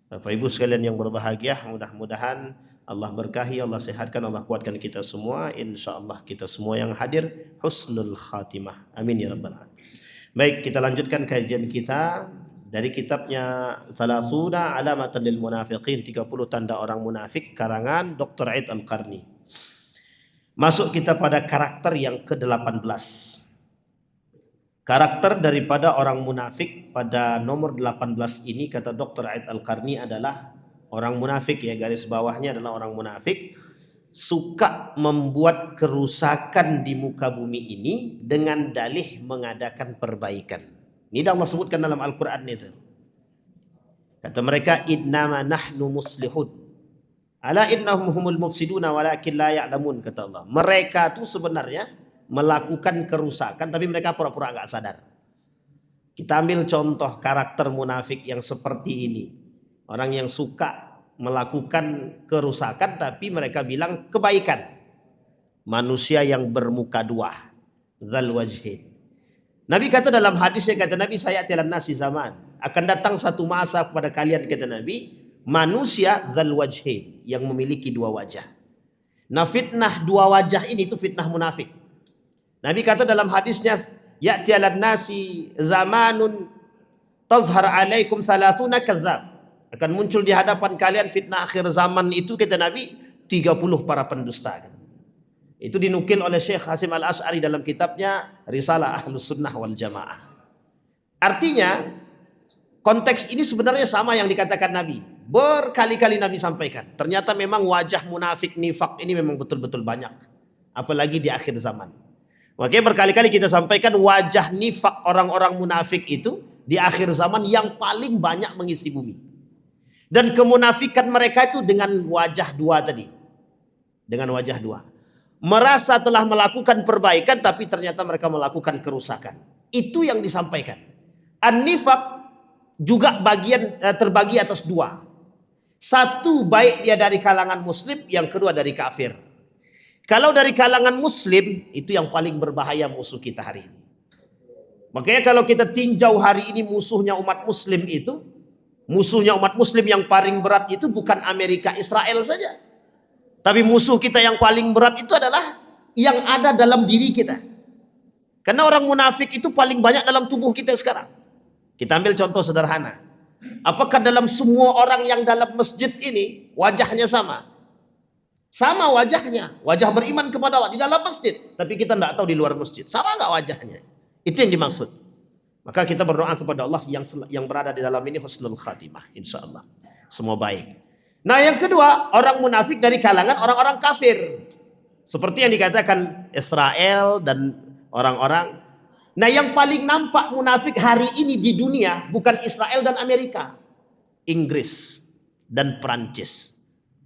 Bapak Ibu sekalian yang berbahagia, mudah-mudahan Allah berkahi, Allah sehatkan, Allah kuatkan kita semua. Insya Allah kita semua yang hadir husnul khatimah. Amin ya rabbal alamin. Baik, kita lanjutkan kajian kita dari kitabnya Salasuna Alamatan lil Munafiqin, 30 tanda orang munafik, karangan Dr. Aid Al-Qarni. Masuk kita pada karakter yang ke-18. Karakter daripada orang munafik pada nomor 18 ini, kata Dr. Aid Al-Qarni, adalah orang munafik, ya, garis bawahnya adalah orang munafik suka membuat kerusakan di muka bumi ini dengan dalih mengadakan perbaikan. Ini Allah sebutkan dalam Al-Quran itu. Kata mereka, innama nahnu muslihun. Ala innahum humul mufsiduna walakin la ya'lamun, kata Allah. Mereka tuh sebenarnya melakukan kerusakan tapi mereka pura-pura nggak sadar. Kita ambil contoh karakter munafik yang seperti ini. Orang yang suka melakukan kerusakan tapi mereka bilang kebaikan. Manusia yang bermuka dua, dzal wajhin. Nabi kata dalam hadisnya, kata Nabi, saya tilan nasi zaman, akan datang satu masa kepada kalian, kata Nabi, manusia dzal wajhin, yang memiliki dua wajah. Nah, fitnah dua wajah ini itu fitnah munafik. Nabi kata dalam hadisnya, ya'ti 'alan nasi zamanun tazhar 'alaikum thalathuna kazzab. Akan muncul di hadapan kalian fitnah akhir zaman itu, kata Nabi, 30 para pendusta. Itu dinukil oleh Syekh Hasim Al-Asy'ari dalam kitabnya Risalah Ahlus Sunnah wal Jamaah. Artinya, konteks ini sebenarnya sama yang dikatakan Nabi. Berkali-kali Nabi sampaikan. Ternyata memang wajah munafik nifak ini memang betul-betul banyak. Apalagi di akhir zaman. Makanya berkali-kali kita sampaikan wajah nifak orang-orang munafik itu di akhir zaman yang paling banyak mengisi bumi. Dan kemunafikan mereka itu dengan wajah dua tadi. Dengan wajah dua. Merasa telah melakukan perbaikan tapi ternyata mereka melakukan kerusakan. Itu yang disampaikan. An-nifak juga terbagi atas dua. Satu, baik dia dari kalangan muslim, yang kedua dari kafir. Kalau dari kalangan muslim, itu yang paling berbahaya musuh kita hari ini. Makanya kalau kita tinjau hari ini musuhnya umat muslim itu, musuhnya umat muslim yang paling berat itu bukan Amerika Israel saja. Tapi musuh kita yang paling berat itu adalah yang ada dalam diri kita. Karena orang munafik itu paling banyak dalam tubuh kita sekarang. Kita ambil contoh sederhana. Apakah dalam semua orang yang dalam masjid ini wajahnya sama? Sama wajahnya, wajah beriman kepada Allah di dalam masjid, tapi kita tidak tahu di luar masjid. Sama nggak wajahnya? Itu yang dimaksud. Maka kita berdoa kepada Allah yang berada di dalam ini husnul khatimah, insya Allah semua baik. Nah, yang kedua, orang munafik dari kalangan orang-orang kafir, seperti yang dikatakan Israel dan orang-orang. Nah, yang paling nampak munafik hari ini di dunia bukan Israel dan Amerika, Inggris dan Perancis.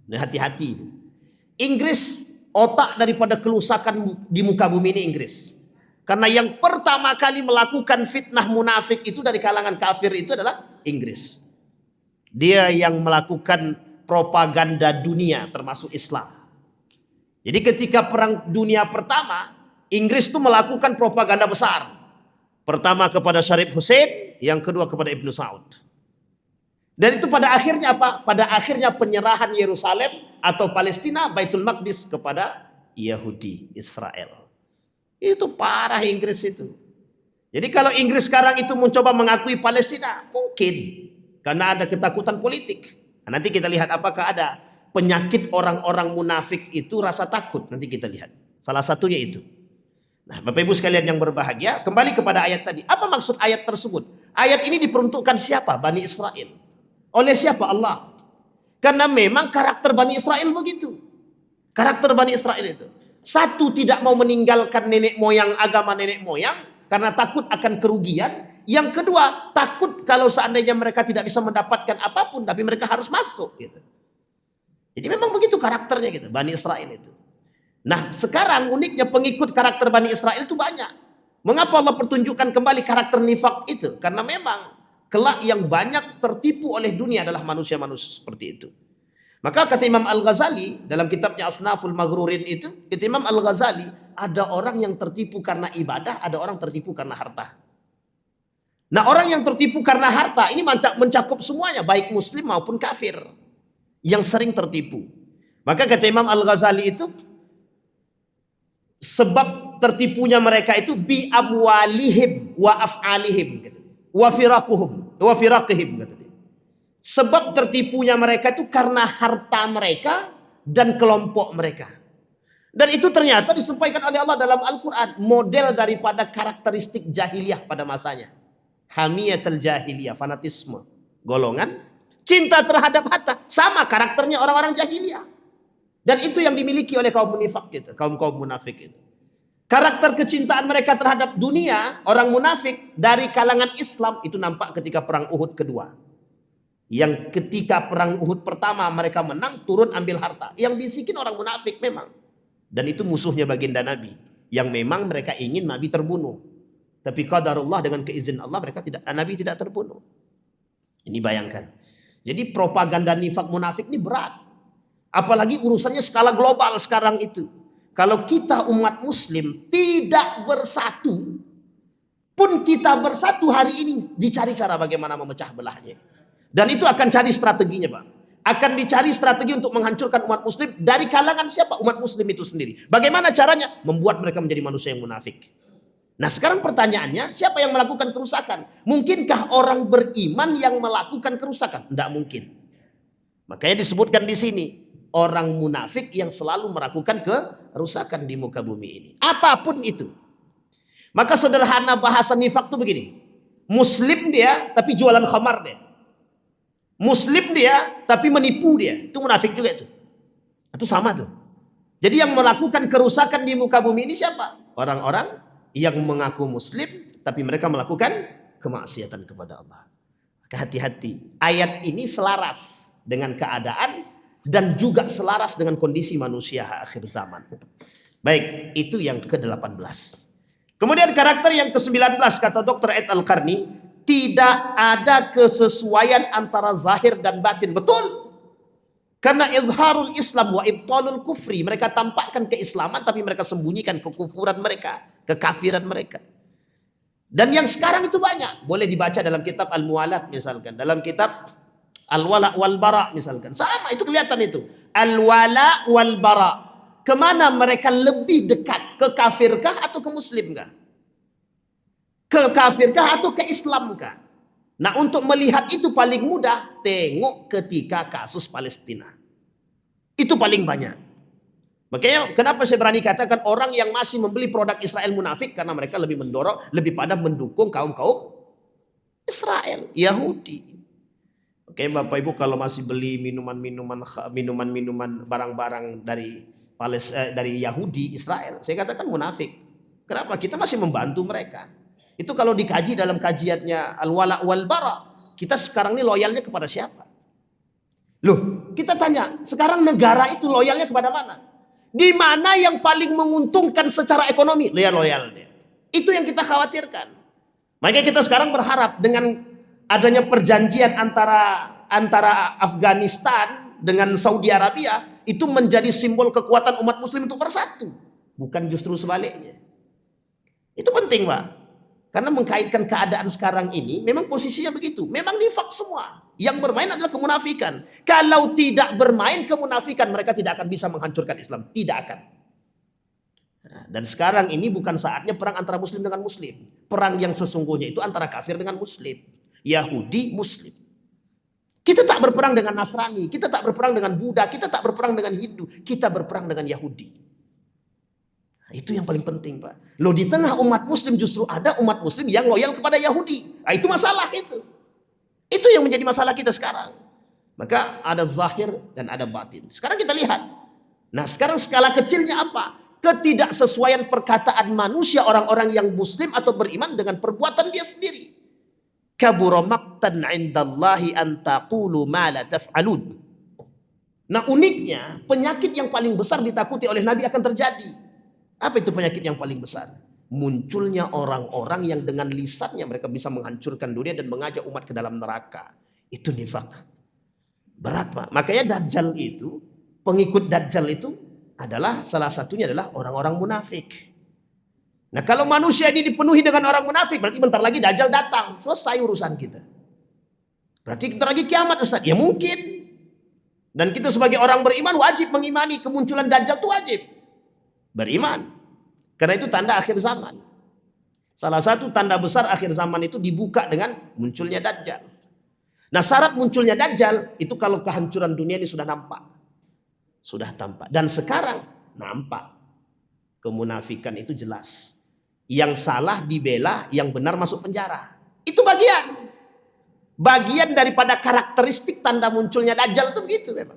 Nah, hati-hati. Inggris, otak daripada kerusakan di muka bumi ini Inggris. Karena yang pertama kali melakukan fitnah munafik itu dari kalangan kafir itu adalah Inggris. Dia yang melakukan propaganda dunia termasuk Islam. Jadi ketika perang dunia pertama, Inggris itu melakukan propaganda besar. Pertama kepada Syarif Hussein, yang kedua kepada Ibnu Saud. Dan itu pada akhirnya apa? Pada akhirnya penyerahan Yerusalem atau Palestina, Baitul Maqdis kepada Yahudi, Israel. Itu parah Inggris itu. Jadi kalau Inggris sekarang itu mencoba mengakui Palestina, mungkin. Karena ada ketakutan politik. Nah, nanti kita lihat apakah ada penyakit orang-orang munafik itu rasa takut. Nanti kita lihat. Salah satunya itu. Nah, Bapak Ibu sekalian yang berbahagia, kembali kepada ayat tadi. Apa maksud ayat tersebut? Ayat ini diperuntukkan siapa? Bani Israel. Oleh siapa? Allah. Karena memang karakter Bani Israel begitu. Karakter Bani Israel itu. Satu, tidak mau meninggalkan nenek moyang, agama nenek moyang, karena takut akan kerugian. Yang kedua, takut kalau seandainya mereka tidak bisa mendapatkan apapun, tapi mereka harus masuk. Gitu. Jadi memang begitu karakternya gitu, Bani Israel itu. Nah, sekarang uniknya pengikut karakter Bani Israel itu banyak. Mengapa Allah pertunjukkan kembali karakter nifak itu? Karena memang kelak yang banyak tertipu oleh dunia adalah manusia-manusia seperti itu. Maka kata Imam Al-Ghazali dalam kitabnya Asnaful Maghrurin itu, kata Imam Al-Ghazali, ada orang yang tertipu karena ibadah, ada orang tertipu karena harta. Nah, orang yang tertipu karena harta ini mencakup semuanya, baik muslim maupun kafir yang sering tertipu. Maka kata Imam Al-Ghazali itu, sebab tertipunya mereka itu bi amwalihim wa af'alihim, wa firaqihim, kata dia. Sebab tertipunya mereka itu karena harta mereka dan kelompok mereka. Dan itu ternyata disampaikan oleh Allah dalam Al-Quran, model daripada karakteristik jahiliyah pada masanya. Hamiyatul jahiliyah, fanatisme, golongan cinta terhadap harta, sama karakternya orang-orang jahiliyah. Dan itu yang dimiliki oleh kaum munafik gitu, kaum munafik itu. Karakter kecintaan mereka terhadap dunia, orang munafik dari kalangan Islam itu nampak ketika perang Uhud kedua. Yang ketika perang Uhud pertama mereka menang, turun ambil harta. Yang bisikin orang munafik memang. Dan itu musuhnya baginda Nabi, yang memang mereka ingin Nabi terbunuh. Tapi qadarullah, dengan keizin Allah Nabi tidak terbunuh. Ini bayangkan. Jadi propaganda nifak munafik ini berat. Apalagi urusannya skala global sekarang itu. Kalau kita umat muslim tidak bersatu, pun kita bersatu hari ini, dicari cara bagaimana memecah belahnya. Dan itu akan cari strateginya, Pak. Akan dicari strategi untuk menghancurkan umat muslim dari kalangan siapa? Umat muslim itu sendiri. Bagaimana caranya? Membuat mereka menjadi manusia yang munafik. Nah, sekarang pertanyaannya, siapa yang melakukan kerusakan? Mungkinkah orang beriman yang melakukan kerusakan? Tidak mungkin. Makanya disebutkan di sini, orang munafik yang selalu melakukan kerusakan di muka bumi ini. Apapun itu. Maka sederhana bahasa nifak itu begini. Muslim dia, tapi jualan khamar dia. Muslim dia, tapi menipu dia. Itu munafik juga itu. Itu sama tuh. Jadi yang melakukan kerusakan di muka bumi ini siapa? Orang-orang yang mengaku muslim, tapi mereka melakukan kemaksiatan kepada Allah. Maka hati-hati. Ayat ini selaras dengan keadaan dan juga selaras dengan kondisi manusia akhir zaman. Baik, itu yang ke-18. Kemudian karakter yang ke-19 kata Dr. Aid Al-Qarni, tidak ada kesesuaian antara zahir dan batin. Betul. Karena izharul Islam wa ibtalul kufri, mereka tampakkan keislaman tapi mereka sembunyikan kekufuran mereka, kekafiran mereka. Dan yang sekarang itu banyak, boleh dibaca dalam kitab Al-Muwalat misalkan, dalam kitab Al-Wala wal Bara misalkan. Sama, itu kelihatan itu. Al-Wala wal Bara. Kemana mereka lebih dekat? Ke kafirkah atau ke muslimkah? Ke kafirkah atau ke islamkah? Nah, untuk melihat itu paling mudah, tengok ketika kasus Palestina. Itu paling banyak. Makanya kenapa saya berani katakan orang yang masih membeli produk Israel munafik, karena mereka lebih mendorong, lebih pada mendukung kaum-kaum Israel, Yahudi. Oke, Bapak Ibu, kalau masih beli minuman-minuman barang-barang dari Yahudi, Israel, saya katakan munafik. Kenapa? Kita masih membantu mereka. Itu kalau dikaji dalam kajiannya Al-Wala wal Bara, kita sekarang ini loyalnya kepada siapa? Loh, kita tanya, sekarang negara itu loyalnya kepada mana? Di mana yang paling menguntungkan secara ekonomi? Loyalnya. Itu yang kita khawatirkan. Makanya kita sekarang berharap dengan adanya perjanjian antara Afghanistan dengan Saudi Arabia, itu menjadi simbol kekuatan umat muslim untuk bersatu, bukan justru sebaliknya. Itu penting, Pak, karena mengkaitkan keadaan sekarang ini memang posisinya begitu. Memang nifak semua, yang bermain adalah kemunafikan. Kalau tidak bermain kemunafikan, mereka tidak akan bisa menghancurkan Islam, tidak akan. Dan sekarang ini bukan saatnya perang antara muslim dengan muslim. Perang yang sesungguhnya itu antara kafir dengan muslim, Yahudi, Muslim. Kita tak berperang dengan Nasrani, kita tak berperang dengan Buddha, kita tak berperang dengan Hindu, kita berperang dengan Yahudi. Nah, itu yang paling penting, Pak. Loh, di tengah umat Muslim justru ada umat Muslim yang loyal kepada Yahudi. Nah, itu masalah itu. Itu yang menjadi masalah kita sekarang. Maka ada zahir dan ada batin. Sekarang kita lihat. Nah, sekarang skala kecilnya apa? Ketidaksesuaian perkataan manusia orang-orang yang Muslim atau beriman dengan perbuatan dia sendiri. Kabura maqtan 'indallahi an taqulu ma la taf'alun. Nah, uniknya penyakit yang paling besar ditakuti oleh Nabi akan terjadi. Apa itu penyakit yang paling besar? Munculnya orang-orang yang dengan lisannya mereka bisa menghancurkan dunia dan mengajak umat ke dalam neraka. Itu nifak. Berat, Pak. Makanya Dajjal itu, pengikut Dajjal itu adalah salah satunya adalah orang-orang munafik. Nah kalau manusia ini dipenuhi dengan orang munafik, berarti bentar lagi Dajjal datang. Selesai urusan kita. Berarti bentar lagi kiamat Ustaz. Ya mungkin. Dan kita sebagai orang beriman wajib mengimani kemunculan Dajjal itu wajib. Beriman. Karena itu tanda akhir zaman. Salah satu tanda besar akhir zaman itu dibuka dengan munculnya Dajjal. Nah syarat munculnya Dajjal itu kalau kehancuran dunia ini sudah nampak. Sudah tampak. Dan sekarang nampak. Kemunafikan itu jelas. Yang salah dibela, yang benar masuk penjara. Itu bagian. Bagian daripada karakteristik tanda munculnya Dajjal itu begitu memang.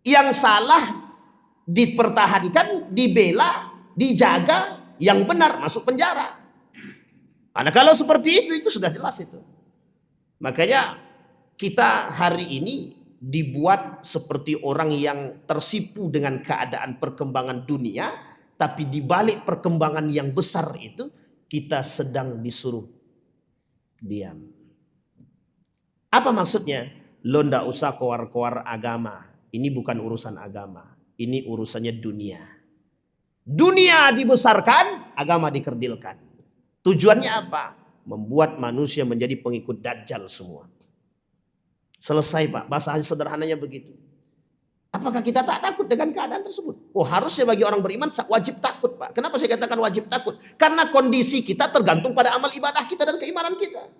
Yang salah dipertahankan, dibela, dijaga, yang benar masuk penjara. Karena kalau seperti itu sudah jelas itu. Makanya kita hari ini dibuat seperti orang yang tersipu dengan keadaan perkembangan dunia, tapi di balik perkembangan yang besar itu kita sedang disuruh diam. Apa maksudnya? Lo ndak usah keluar-keluar agama. Ini bukan urusan agama. Ini urusannya dunia. Dunia dibesarkan, agama dikerdilkan. Tujuannya apa? Membuat manusia menjadi pengikut Dajjal semua. Selesai Pak. Bahasa sederhananya begitu. Apakah kita tak takut dengan keadaan tersebut? Oh harusnya bagi orang beriman wajib takut Pak. Kenapa saya katakan wajib takut? Karena kondisi kita tergantung pada amal ibadah kita dan keimanan kita.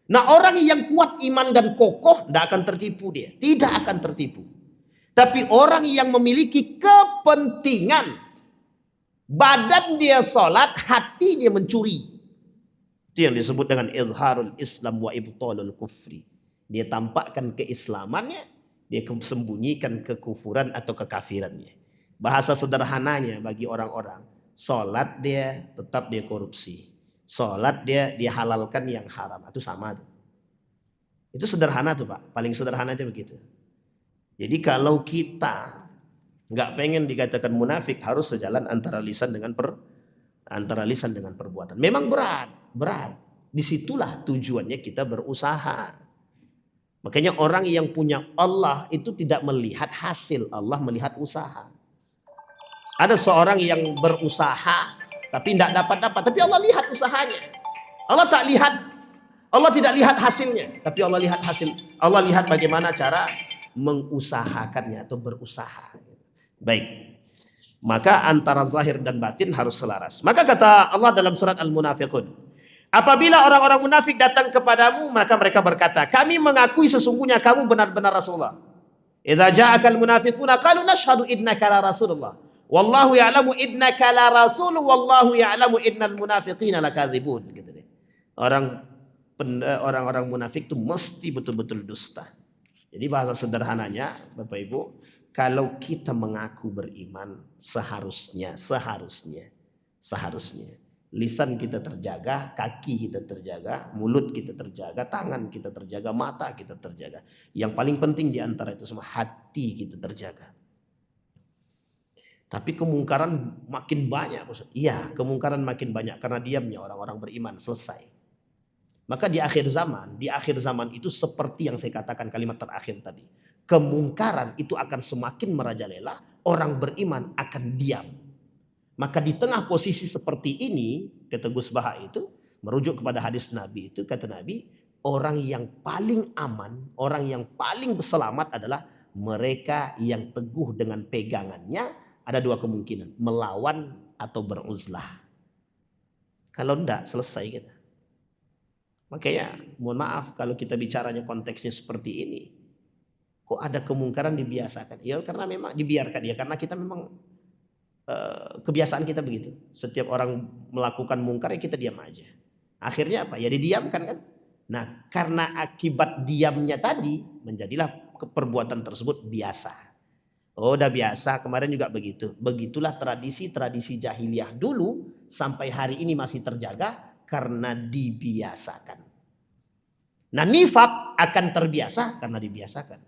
Nah orang yang kuat iman dan kokoh tidak akan tertipu dia. Tidak akan tertipu. Tapi orang yang memiliki kepentingan. Badan dia sholat, hati dia mencuri. Itu yang disebut dengan izharul Islam wa ibtalul kufri. Dia tampakkan keislamannya. Dia sembunyikan kekufuran atau kekafirannya. Bahasa sederhananya bagi orang-orang. Sholat dia tetap dia korupsi. Sholat dia dihalalkan yang haram. Itu sama tuh. Itu sederhana tuh Pak. Paling sederhana aja begitu. Jadi kalau kita nggak pengen dikatakan munafik, harus sejalan antara lisan dengan perbuatan. Memang berat. Disitulah tujuannya kita berusaha. Makanya orang yang punya Allah itu tidak melihat hasil, Allah melihat usaha. Ada seorang yang berusaha tapi tidak dapat, tapi Allah lihat usahanya. Allah tidak lihat hasilnya, tapi Allah lihat hasil. Allah lihat bagaimana cara mengusahakannya atau berusaha. Baik. Maka antara zahir dan batin harus selaras. Maka kata Allah dalam surat Al-Munafiqun, apabila orang-orang munafik datang kepadamu, maka mereka berkata, kami mengakui sesungguhnya kamu benar-benar Rasulullah. Idza ja'akal munafiquna qalu nashhadu innaka la Rasulullah. Wallahu ya'lamu innaka la rasul, wallahu ya'lamu innal munafiqina lakadzibun. Gitu deh. Orang-orang munafik itu mesti betul-betul dusta. Jadi bahasa sederhananya, Bapak Ibu, kalau kita mengaku beriman, seharusnya lisan kita terjaga, kaki kita terjaga, mulut kita terjaga, tangan kita terjaga, mata kita terjaga. Yang paling penting di antara itu semua, hati kita terjaga. Tapi kemungkaran makin banyak. Iya, kemungkaran makin banyak karena diamnya orang-orang beriman. Selesai. Maka di akhir zaman itu seperti yang saya katakan kalimat terakhir tadi. Kemungkaran itu akan semakin merajalela, orang beriman akan diam. Maka di tengah posisi seperti ini, kata Gus Baha itu, merujuk kepada hadis Nabi itu, kata Nabi, orang yang paling aman, orang yang paling selamat adalah mereka yang teguh dengan pegangannya. Ada dua kemungkinan, melawan atau beruzlah. Kalau enggak, selesai kita. Makanya, mohon maaf kalau kita bicaranya konteksnya seperti ini. Kok ada kemungkaran dibiasakan? Ya karena memang dibiarkan ya, karena kita memang kebiasaan kita begitu. Setiap orang melakukan mungkar ya kita diam aja. Akhirnya apa? Ya didiamkan kan. Nah karena akibat diamnya tadi menjadilah perbuatan tersebut biasa. Oh udah biasa, kemarin juga begitu. Begitulah tradisi-tradisi jahiliyah dulu sampai hari ini masih terjaga karena dibiasakan. Nah nifak akan terbiasa karena dibiasakan.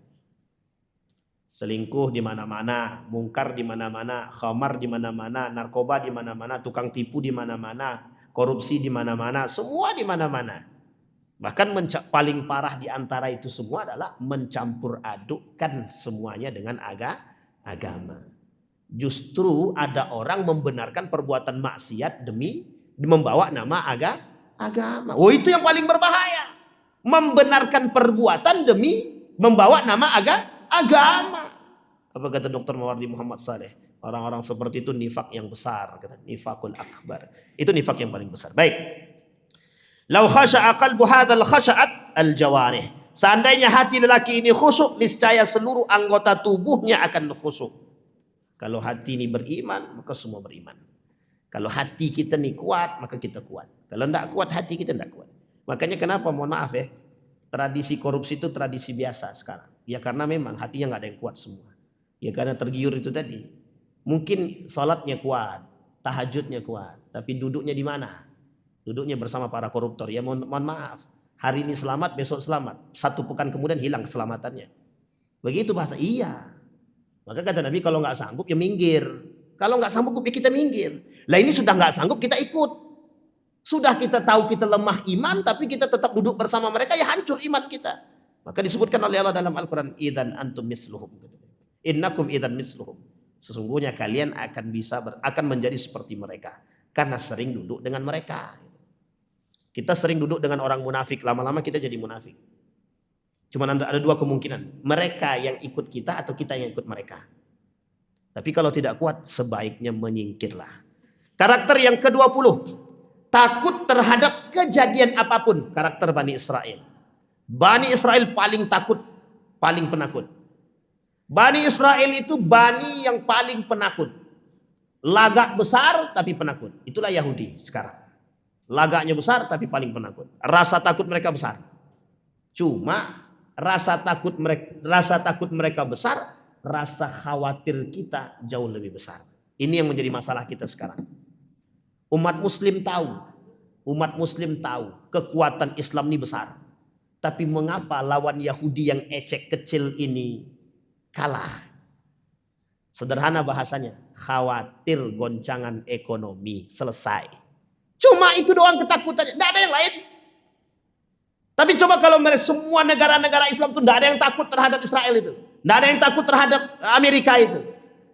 Selingkuh di mana-mana, mungkar di mana-mana, khamar di mana-mana, narkoba di mana-mana, tukang tipu di mana-mana, korupsi di mana-mana, semua di mana-mana. Bahkan paling parah di antara itu semua adalah mencampur adukkan semuanya dengan agama. Justru ada orang membenarkan perbuatan maksiat demi membawa nama agama. Oh, itu yang paling berbahaya. Membenarkan perbuatan demi membawa nama agama. Apa kata Dr. Mawardi Muhammad Saleh? Orang-orang seperti itu nifak yang besar, kata nifakul akbar. Itu nifak yang paling besar. Baik. Lau khasha'a qalbu hadzal khasha'at al-jawarih. Seandainya hati lelaki ini khusyuk, niscaya seluruh anggota tubuhnya akan khusyuk. Kalau hati ini beriman, maka semua beriman. Kalau hati kita ini kuat, maka kita kuat. Kalau tidak kuat, hati kita tidak kuat. Makanya kenapa, mohon maaf ya, tradisi korupsi itu tradisi biasa sekarang. Ya karena memang hatinya nggak ada yang kuat semua. Ya karena tergiur itu tadi. Mungkin sholatnya kuat, tahajudnya kuat, tapi duduknya di mana? Duduknya bersama para koruptor. Ya mohon maaf, hari ini selamat, besok selamat. 1 pekan kemudian hilang keselamatannya. Begitu bahasa. Iya. Maka kata Nabi, kalau nggak sanggup ya minggir. Kalau nggak sanggup ya kita minggir. Lah ini sudah nggak sanggup kita ikut. Sudah kita tahu kita lemah iman, tapi kita tetap duduk bersama mereka, ya hancur iman kita. Maka disebutkan oleh Allah dalam Al-Quran, idzan antum misluhum. Innakum idzan misluhum. Sesungguhnya kalian akan menjadi seperti mereka karena sering duduk dengan mereka. Kita sering duduk dengan orang munafik, lama-lama kita jadi munafik. Cuma ada 2 kemungkinan, mereka yang ikut kita atau kita yang ikut mereka. Tapi kalau tidak kuat, sebaiknya menyingkirlah. Karakter yang ke-20, takut terhadap kejadian apapun. Karakter Bani Israel. Bani Israel paling takut, paling penakut. Bani Israel itu bani yang paling penakut. Lagak besar tapi penakut. Itulah Yahudi sekarang. Lagaknya besar tapi paling penakut. Rasa takut mereka besar. Cuma rasa takut mereka besar, rasa khawatir kita jauh lebih besar. Ini yang menjadi masalah kita sekarang. Umat muslim tahu kekuatan Islam ini besar. Tapi mengapa lawan Yahudi yang ecek kecil ini kalah? Sederhana bahasanya, khawatir goncangan ekonomi. Selesai. Cuma itu doang ketakutannya, tidak ada yang lain. Tapi coba kalau semua negara-negara Islam itu tidak ada yang takut terhadap Israel itu. Tidak ada yang takut terhadap Amerika itu.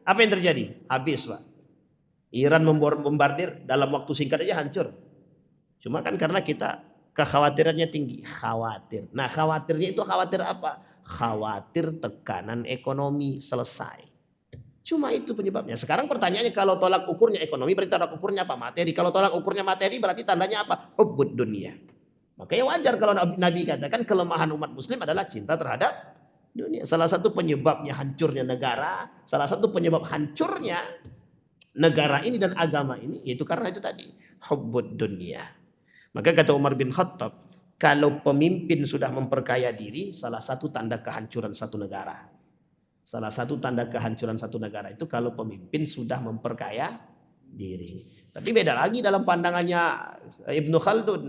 Apa yang terjadi? Habis, Pak. Iran membombardir, dalam waktu singkat aja hancur. Cuma kan karena kita kekhawatirannya tinggi. Khawatir. Nah khawatirnya itu khawatir apa? Khawatir tekanan ekonomi. Selesai. Cuma itu penyebabnya. Sekarang pertanyaannya, kalau tolak ukurnya ekonomi, berarti tolak ukurnya apa? Materi. Kalau tolak ukurnya materi, berarti tandanya apa? Hubbud dunia. Makanya wajar kalau Nabi katakan kelemahan umat muslim adalah cinta terhadap dunia. Salah satu penyebabnya hancurnya negara, salah satu penyebab hancurnya negara ini dan agama ini, yaitu karena itu tadi, hubbud dunia. Maka kata Umar bin Khattab, kalau pemimpin sudah memperkaya diri, salah satu tanda kehancuran satu negara. Salah satu tanda kehancuran satu negara itu kalau pemimpin sudah memperkaya diri. Tapi beda lagi dalam pandangannya Ibnu Khaldun.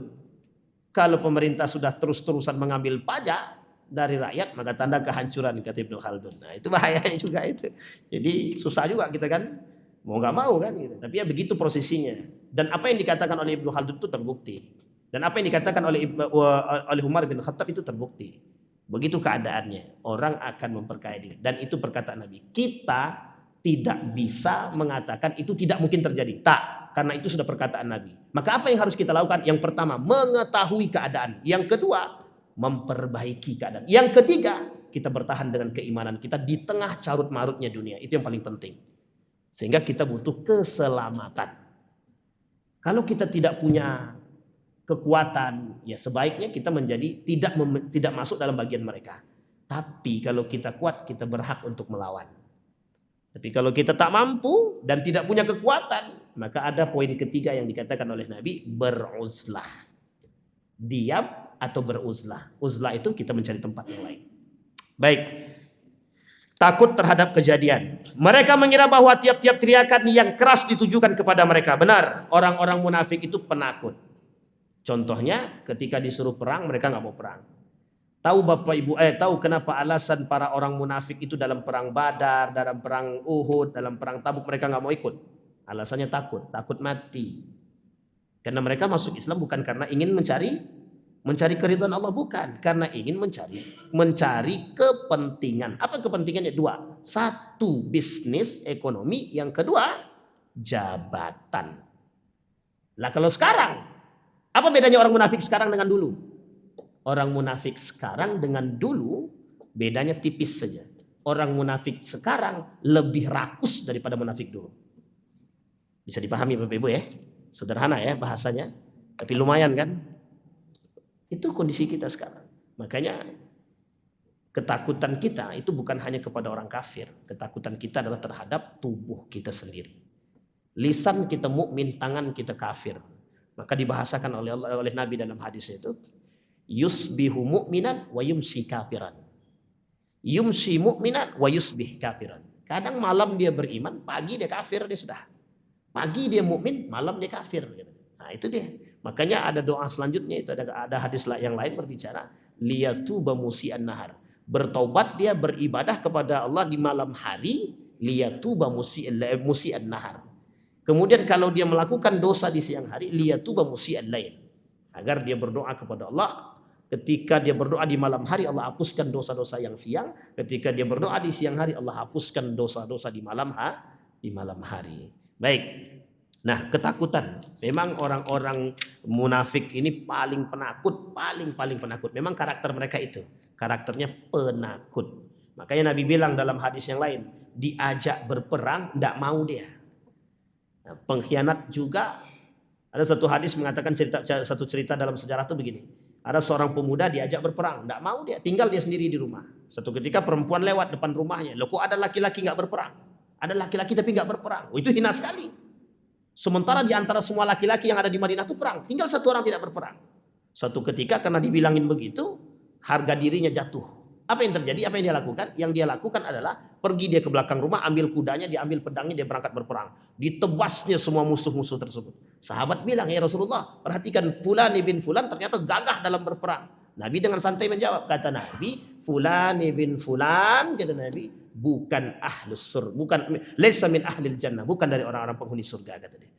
Kalau pemerintah sudah terus-terusan mengambil pajak dari rakyat, maka tanda kehancuran, kata Ibnu Khaldun. Nah itu bahayanya juga itu. Jadi susah juga kita kan, mau nggak mau kan gitu. Tapi ya begitu prosesinya. Dan apa yang dikatakan oleh Ibnu Khaldun itu terbukti. Dan apa yang dikatakan oleh Umar bin Khattab itu terbukti. Begitu keadaannya, orang akan memperkaya diri. Dan itu perkataan Nabi. Kita tidak bisa mengatakan itu tidak mungkin terjadi. Tak, karena itu sudah perkataan Nabi. Maka apa yang harus kita lakukan? Yang pertama, mengetahui keadaan. Yang kedua, memperbaiki keadaan. Yang ketiga, kita bertahan dengan keimanan kita di tengah carut marutnya dunia. Itu yang paling penting. Sehingga kita butuh keselamatan. Kalau kita tidak punya kekuatan, ya sebaiknya kita menjadi tidak masuk dalam bagian mereka. Tapi kalau kita kuat, kita berhak untuk melawan. Tapi kalau kita tak mampu dan tidak punya kekuatan, maka ada poin ketiga yang dikatakan oleh Nabi, beruzlah. Diam atau beruzlah. Uzlah itu kita mencari tempat yang lain. Baik. Takut terhadap kejadian. Mereka mengira bahwa tiap-tiap teriakan yang keras ditujukan kepada mereka. Benar, orang-orang munafik itu penakut. Contohnya ketika disuruh perang, mereka nggak mau perang. Tahu Bapak Ibu, tahu kenapa alasan para orang munafik itu dalam perang Badar, dalam perang Uhud, dalam perang Tabuk mereka nggak mau ikut? Alasannya takut mati. Karena mereka masuk Islam bukan karena ingin mencari keridhaan Allah, bukan, karena ingin mencari kepentingan. Apa kepentingannya? 2. 1, bisnis, ekonomi. Yang kedua, jabatan. Lah kalau sekarang, apa bedanya orang munafik sekarang dengan dulu? Orang munafik sekarang dengan dulu bedanya tipis saja. Orang munafik sekarang lebih rakus daripada munafik dulu. Bisa dipahami Bapak Ibu ya? Sederhana ya bahasanya, tapi lumayan kan? Itu kondisi kita sekarang. Makanya ketakutan kita itu bukan hanya kepada orang kafir. Ketakutan kita adalah terhadap tubuh kita sendiri. Lisan kita mukmin, tangan kita kafir. Maka dibahasakan oleh Nabi dalam hadis itu, yusbihu mu'minan wa yumsi kafiran. Yumsi mu'minan wa yusbih kafiran. Kadang malam dia beriman, pagi dia kafir, dia sudah. Pagi dia mukmin, malam dia kafir. Nah itu dia. Makanya ada doa selanjutnya itu ada hadis yang lain berbicara liyatuba musi'an nahar. Bertaubat dia beribadah kepada Allah di malam hari, liyatuba musi'an nahar. Kemudian kalau dia melakukan dosa di siang hari, liyatuba musi'an lail. Agar dia berdoa kepada Allah. Ketika dia berdoa di malam hari, Allah hapuskan dosa-dosa yang siang. Ketika dia berdoa di siang hari, Allah hapuskan dosa-dosa di malam hari. Baik. Nah, ketakutan. Memang orang-orang munafik ini paling penakut, paling penakut. Memang karakter mereka itu. Karakternya penakut. Makanya Nabi bilang dalam hadis yang lain, diajak berperang, tidak mau dia. Nah, pengkhianat juga. Ada satu hadis mengatakan satu cerita dalam sejarah itu begini. Ada seorang pemuda diajak berperang, tidak mau dia, tinggal dia sendiri di rumah. Satu ketika perempuan lewat depan rumahnya, loh kok ada laki-laki nggak berperang? Ada laki-laki tapi nggak berperang. Oh, itu hina sekali. Sementara di antara semua laki-laki yang ada di Madinah itu perang, tinggal satu orang tidak berperang. Satu ketika karena dibilangin begitu, harga dirinya jatuh. Apa yang terjadi? Apa yang dia lakukan? Yang dia lakukan adalah pergi dia ke belakang rumah, ambil kudanya, dia ambil pedangnya, dia berangkat berperang. Ditebasnya semua musuh-musuh tersebut. Sahabat bilang, ya Rasulullah, perhatikan Fulan bin Fulan ternyata gagah dalam berperang. Nabi dengan santai menjawab, kata Nabi, Fulan bin Fulan, kata Nabi, bukan ahlus surga, bukan laysa min ahlil jannah, bukan dari orang-orang penghuni surga, kata dia.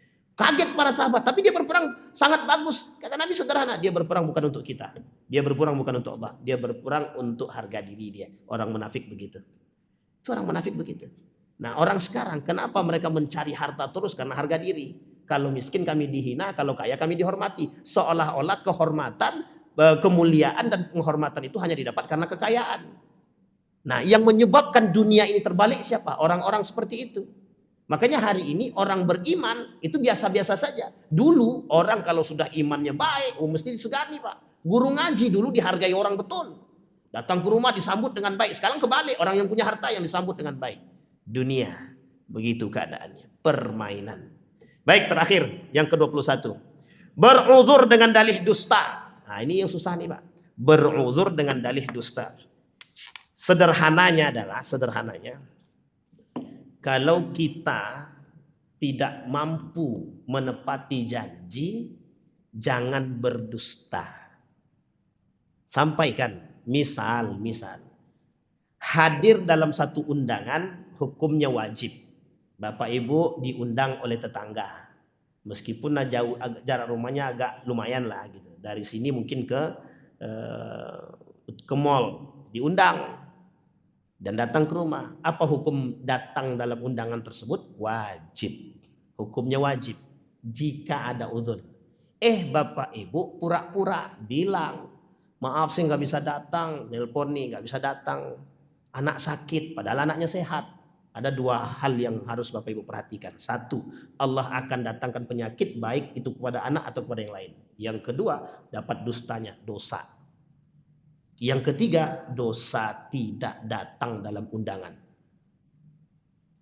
Kaget para sahabat, tapi dia berperang sangat bagus. Kata Nabi sederhana, dia berperang bukan untuk kita. Dia berperang bukan untuk Allah. Dia berperang untuk harga diri dia. Orang munafik begitu. Itu orang munafik begitu. Nah, orang sekarang kenapa mereka mencari harta terus? Karena harga diri. Kalau miskin kami dihina, kalau kaya kami dihormati. Seolah-olah kehormatan, kemuliaan dan penghormatan itu hanya didapat karena kekayaan. Nah, yang menyebabkan dunia ini terbalik siapa? Orang-orang seperti itu. Makanya hari ini orang beriman itu biasa-biasa saja. Dulu orang kalau sudah imannya baik, mesti disegani Pak. Guru ngaji dulu dihargai orang betul. Datang ke rumah disambut dengan baik. Sekarang kebalik, orang yang punya harta yang disambut dengan baik. Dunia, begitu keadaannya. Permainan. Baik, terakhir yang ke-21. Beruzur dengan dalih dusta. Nah ini yang susah nih Pak. Beruzur dengan dalih dusta. Sederhananya, kalau kita tidak mampu menepati janji, jangan berdusta. Sampaikan, misal hadir dalam satu undangan, hukumnya wajib. Bapak Ibu diundang oleh tetangga. Meskipun jauh, jarak rumahnya agak lumayan lah gitu. Dari sini mungkin ke mall, diundang. Dan datang ke rumah. Apa hukum datang dalam undangan tersebut? Wajib. Hukumnya wajib. Jika ada uzur. Bapak Ibu pura-pura bilang, maaf saya nggak bisa datang. Nelpon nih nggak bisa datang. Anak sakit padahal anaknya sehat. Ada dua hal yang harus Bapak Ibu perhatikan. Satu, Allah akan datangkan penyakit baik itu kepada anak atau kepada yang lain. Yang kedua, dapat dustanya, dosa. Yang ketiga, dosa tidak datang dalam undangan.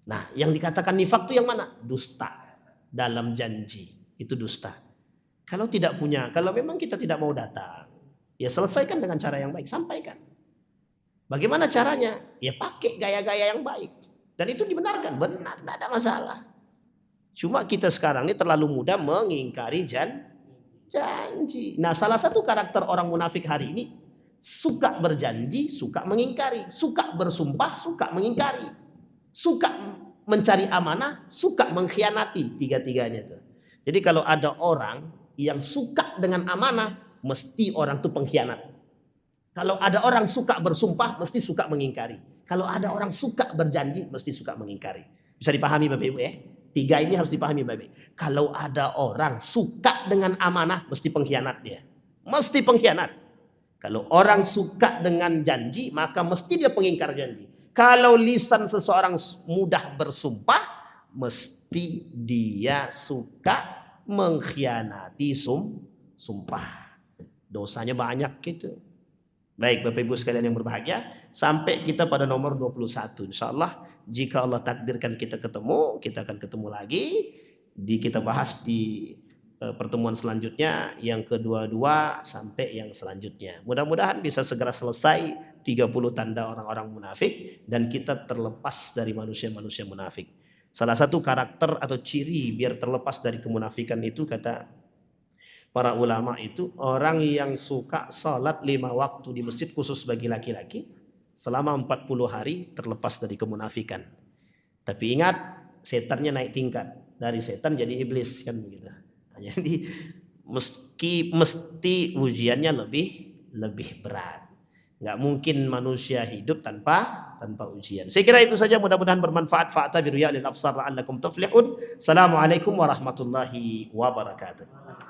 Nah, yang dikatakan nifak itu yang mana? Dusta dalam janji. Itu dusta. Kalau tidak punya, kalau memang kita tidak mau datang, ya selesaikan dengan cara yang baik, sampaikan. Bagaimana caranya? Ya pakai gaya-gaya yang baik. Dan itu dibenarkan, benar, tidak ada masalah. Cuma kita sekarang ini terlalu mudah mengingkari janji. Nah, salah satu karakter orang munafik hari ini, suka berjanji, suka mengingkari. Suka bersumpah, suka mengingkari. Suka mencari amanah, suka mengkhianati. Tiga-tiganya tuh. Jadi kalau ada orang yang suka dengan amanah, mesti orang itu pengkhianat. Kalau ada orang suka bersumpah, mesti suka mengingkari. Kalau ada orang suka berjanji, mesti suka mengingkari. Bisa dipahami Bapak Ibu ya? Tiga ini harus dipahami baik-baik. Kalau ada orang suka dengan amanah, mesti pengkhianat dia. Mesti pengkhianat. Kalau orang suka dengan janji, maka mesti dia pengingkar janji. Kalau lisan seseorang mudah bersumpah, mesti dia suka mengkhianati sumpah. Dosanya banyak gitu. Baik Bapak Ibu sekalian yang berbahagia, sampai kita pada nomor 21. InsyaAllah jika Allah takdirkan kita ketemu, kita akan ketemu lagi. Kita bahas di pertemuan selanjutnya, yang kedua-dua sampai yang selanjutnya. Mudah-mudahan bisa segera selesai 30 tanda orang-orang munafik dan kita terlepas dari manusia-manusia munafik. Salah satu karakter atau ciri biar terlepas dari kemunafikan itu, kata para ulama itu, orang yang suka salat 5 waktu di masjid khusus bagi laki-laki selama 40 hari terlepas dari kemunafikan. Tapi ingat, setannya naik tingkat, dari setan jadi iblis kan begitu. Jadi mesti ujiannya lebih berat. Nggak mungkin manusia hidup tanpa ujian. Saya kira itu saja, mudah-mudahan bermanfaat. Fa'tabiru ya lil absar la'allakum tuflihun. Assalamualaikum warahmatullahi wabarakatuh.